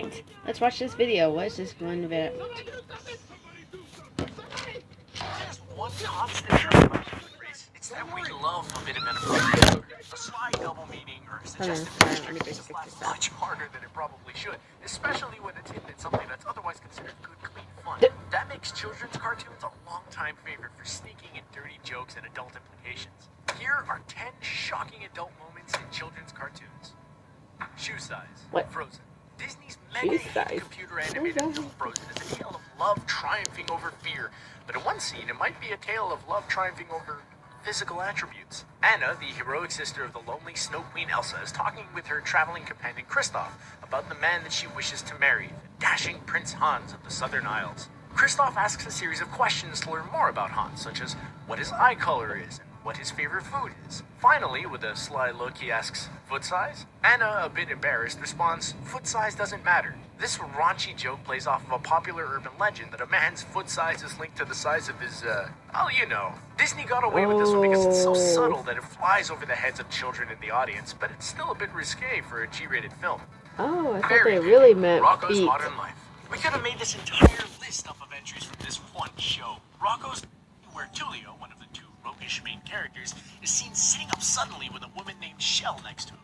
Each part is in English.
Alright, let's watch this video. What is this one about? Just one constant thread about human race. It's that we love a bit of inappropriate, a sly double meaning, or suggestive Let me makes fix life this up. much harder than it probably should, especially when it's hidden in something that's otherwise considered good, clean fun. That makes children's cartoons a long-time favorite for sneaking in dirty jokes and adult implications. Here are 10 shocking adult moments in children's cartoons. Shoe size. What? Frozen. Disney's Shoe mega hit size? computer animated film Frozen is a tale of love triumphing over fear, but in one scene it might be a tale of love triumphing over physical attributes. Anna, the heroic sister of the lonely Snow Queen Elsa, is talking with her traveling companion Kristoff about the man that she wishes to marry, the dashing Prince Hans of the Southern Isles. Kristoff asks a series of questions to learn more about Hans, such as what his eye color is and what his favorite food is. Finally, with a sly look, he asks, foot size? Anna, a bit embarrassed, responds, foot size doesn't matter. This raunchy joke plays off of a popular urban legend that a man's foot size is linked to the size of his, well, you know. Disney got away with this one because it's so subtle that it flies over the heads of children in the audience, but it's still a bit risque for a G-rated film. Oh, I thought they really meant Rocko's feet. Modern Life. We could have made this entire list up of entries from this one show. Rocko's, where Tulio, one of the two roguish main characters, is seen sitting up suddenly with a woman named Shell next to him.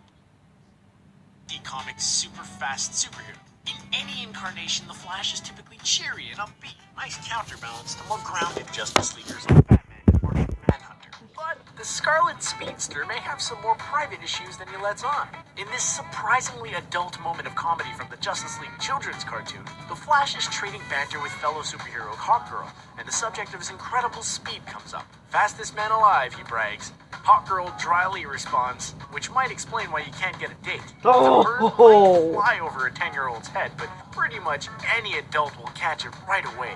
The comic's super fast superhero. In any incarnation, the Flash is typically cheery and upbeat. Nice counterbalance to more grounded Justice Leaguers like Batman or Manhunter. But the Scarlet Speedster may have some more private issues than he lets on. In this surprisingly adult moment of comedy from the Justice League children's cartoon, the Flash is trading banter with fellow superhero Hawkgirl, and the subject of his incredible speed comes up. Fastest man alive, he brags. Hawkgirl dryly responds, which might explain why you can't get a date. The bird might fly over a 10-year-old's head, but pretty much any adult will catch it right away.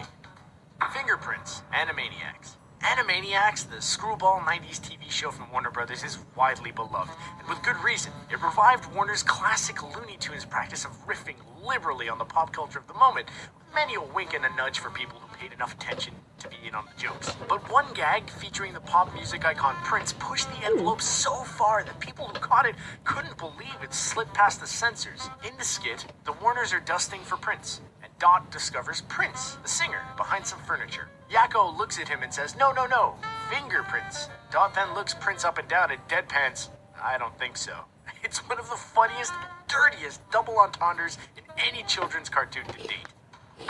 Fingerprints, Animaniacs. Animaniacs, the screwball 90s TV show from Warner Brothers, is widely beloved, and with good reason. It revived Warner's classic Looney Tunes practice of riffing liberally on the pop culture of the moment, with many a wink and a nudge for people who paid enough attention to be in on the jokes. But one gag featuring the pop music icon Prince pushed the envelope so far that people who caught it couldn't believe it slipped past the censors. In the skit, the Warners are dusting for Prince, and Dot discovers Prince, the singer, behind some furniture. Yakko looks at him and says, no, fingerprints. Dot then looks Prince up and down and deadpans, I don't think so. It's one of the funniest, dirtiest double entendres in any children's cartoon to date.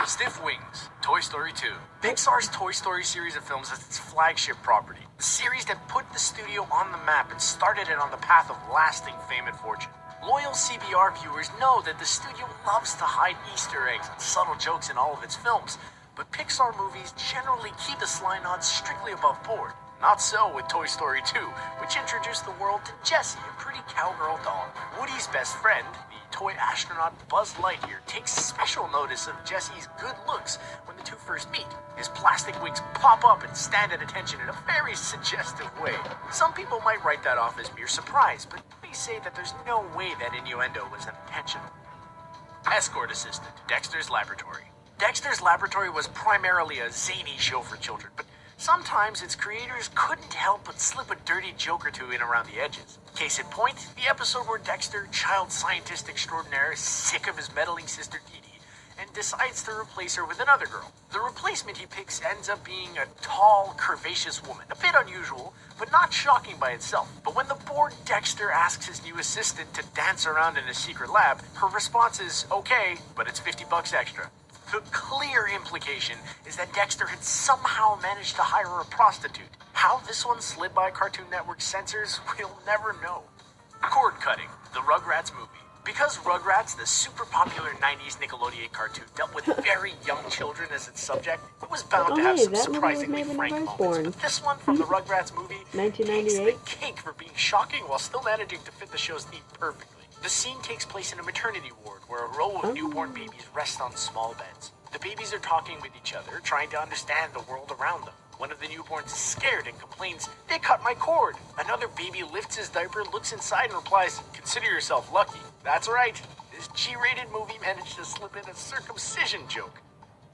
Stiff Wings, Toy Story 2. Pixar's Toy Story series of films is its flagship property. The series that put the studio on the map and started it on the path of lasting fame and fortune. Loyal CBR viewers know that the studio loves to hide Easter eggs and subtle jokes in all of its films, but Pixar movies generally keep the sly nods strictly above board. Not so with Toy Story 2, which introduced the world to Jessie, a pretty cowgirl dog. Woody's best friend, the toy astronaut Buzz Lightyear, takes special notice of Jessie's good looks when the two first meet. His plastic wings pop up and stand at attention in a very suggestive way. Some people might write that off as mere surprise, but we say that there's no way that innuendo was unintentional. Escort Assistant, Dexter's Laboratory. Dexter's Laboratory was primarily a zany show for children, but sometimes its creators couldn't help but slip a dirty joke or two in around the edges. Case in point, the episode where Dexter, child scientist extraordinaire, is sick of his meddling sister Dee Dee, and decides to replace her with another girl. The replacement he picks ends up being a tall, curvaceous woman, a bit unusual, but not shocking by itself. But when the bored Dexter asks his new assistant to dance around in a secret lab, her response is, okay, but it's $50 extra. The clear implication is that Dexter had somehow managed to hire a prostitute. How this one slid by Cartoon Network censors, we'll never know. Cord Cutting, the Rugrats movie. Because Rugrats, the super popular 90s Nickelodeon cartoon, dealt with very young children as its subject, it was bound to have some surprisingly frank moments. But this one from the Rugrats movie takes the cake for being shocking while still managing to fit the show's theme perfectly. The scene takes place in a maternity ward where a row of newborn babies rest on small beds. The babies are talking with each other, trying to understand the world around them. One of the newborns is scared and complains, "They cut my cord." Another baby lifts his diaper, looks inside, and replies, "Consider yourself lucky." That's right. This G-rated movie managed to slip in a circumcision joke.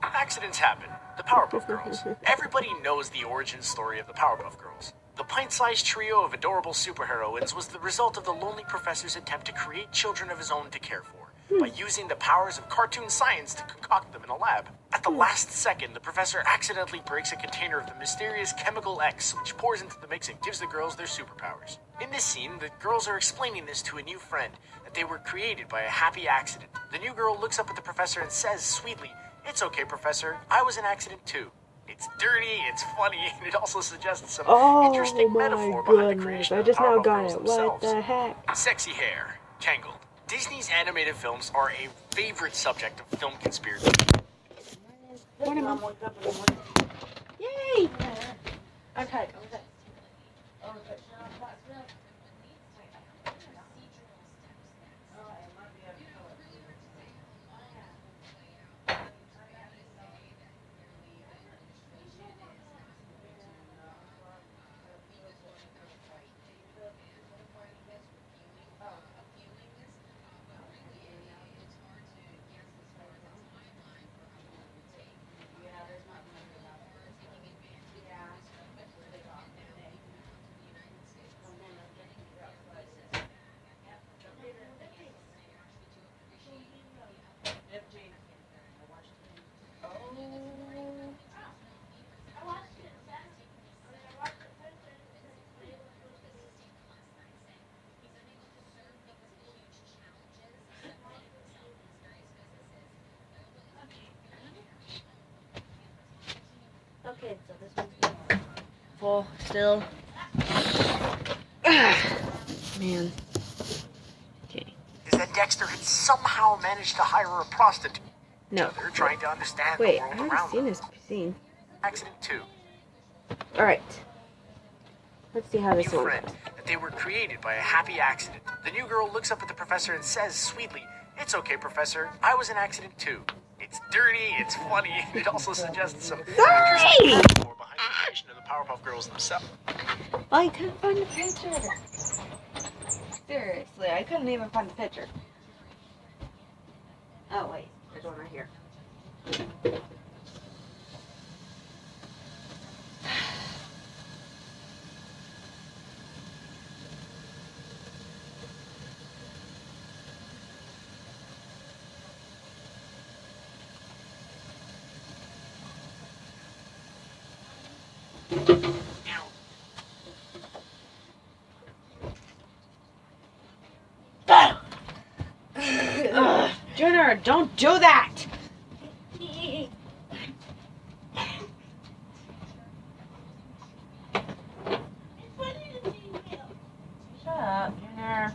Accidents happen. The Powerpuff Girls. Everybody knows the origin story of the Powerpuff Girls. The pint-sized trio of adorable superheroines was the result of the lonely professor's attempt to create children of his own to care for. by using the powers of cartoon science to concoct them in a lab. At the last second, the professor accidentally breaks a container of the mysterious chemical X, which pours into the mix and gives the girls their superpowers. In this scene, the girls are explaining this to a new friend, that they were created by a happy accident. The new girl looks up at the professor and says sweetly, "It's okay, Professor, I was an accident too." It's dirty, it's funny, and it also suggests some interesting metaphor behind the creation of the Powerpuff Girls themselves. What the heck? Sexy hair, Tangled. Disney's animated films are a favorite subject of film conspiracy. Morning, Mom. Yay! Okay. Okay, so this one's full still. Man. Okay. Is that Dexter had somehow managed to hire a prostitute. No. They're trying to understand Wait, the world I've already around seen them. this scene. Accident 2. Alright. Let's see how this New one friend, goes. that they were created by a happy accident. The new girl looks up at the professor and says sweetly, "It's okay, Professor, I was an accident too." It's dirty, it's funny, and it also suggests some interesting metaphor behind the creation of the Powerpuff Girls themselves. Oh, you couldn't find the picture. Seriously, I couldn't even find the picture. Oh, wait. There's one right here. Junior, don't do that! Shut up, Junior.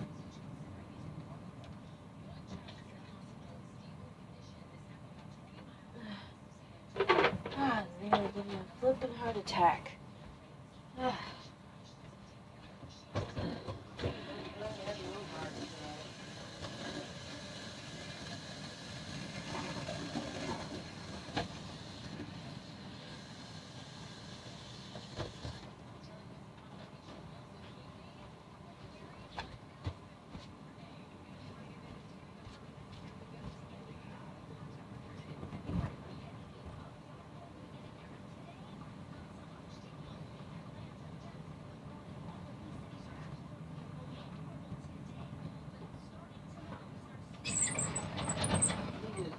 Ah, nearly gave me a flippin' heart attack.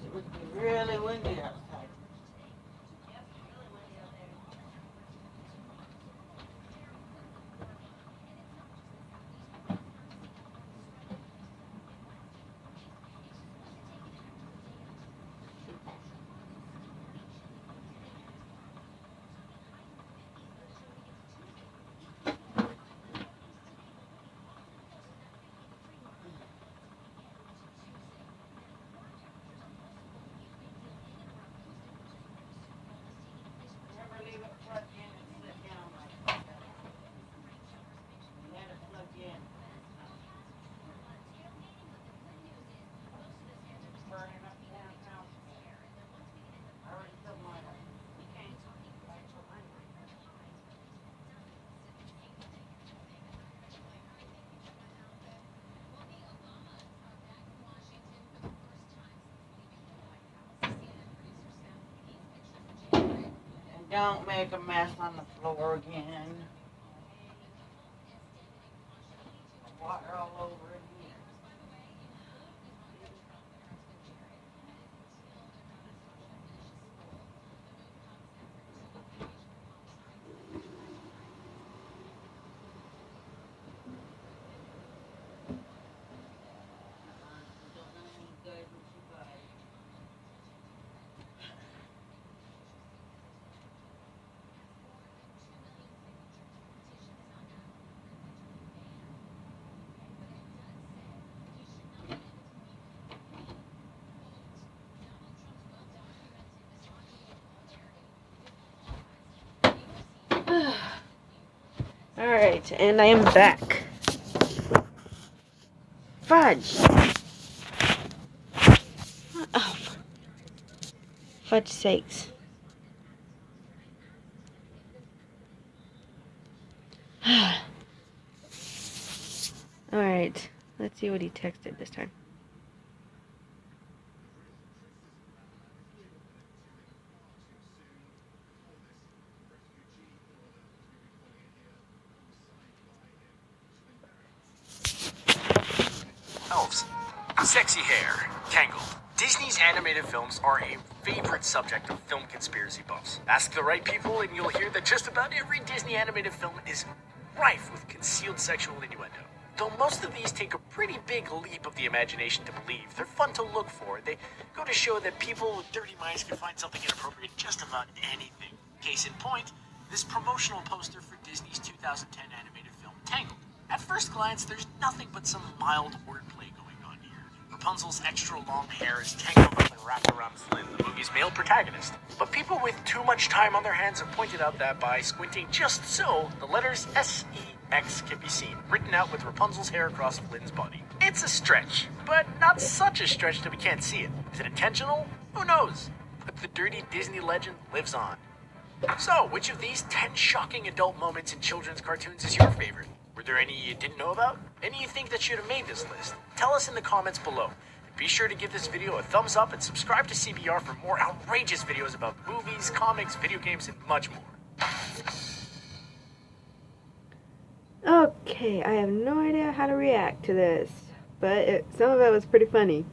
It must be really windy outside. Never leave it plugged in and sit down like that. Let it plug in. Burning up downtown. I already filled mine up. Okay. I told mine. And don't make a mess on the floor again. Water all over in here. Alright, and I am back. Fudge! Oh, fudge sakes. Alright, let's see what he texted this time. Elves. Sexy hair. Tangled. Disney's animated films are a favorite subject of film conspiracy buffs. Ask the right people and you'll hear that just about every Disney animated film is rife with concealed sexual innuendo. Though most of these take a pretty big leap of the imagination to believe, they're fun to look for. They go to show that people with dirty minds can find something inappropriate in just about anything. Case in point, this promotional poster for Disney's 2010 animated film Tangled. At first glance, there's nothing but some mild wordplay going on here. Rapunzel's extra long hair is tangled up and wrapped around Flynn, the movie's male protagonist. But people with too much time on their hands have pointed out that by squinting just so, the letters S-E-X can be seen, written out with Rapunzel's hair across Flynn's body. It's a stretch, but not such a stretch that we can't see it. Is it intentional? Who knows? But the dirty Disney legend lives on. So, which of these 10 shocking adult moments in children's cartoons is your favorite? Were there any you didn't know about? Any you think that should have made this list? Tell us in the comments below. And be sure to give this video a thumbs up and subscribe to CBR for more outrageous videos about movies, comics, video games, and much more. Okay, I have no idea how to react to this, but some of it was pretty funny.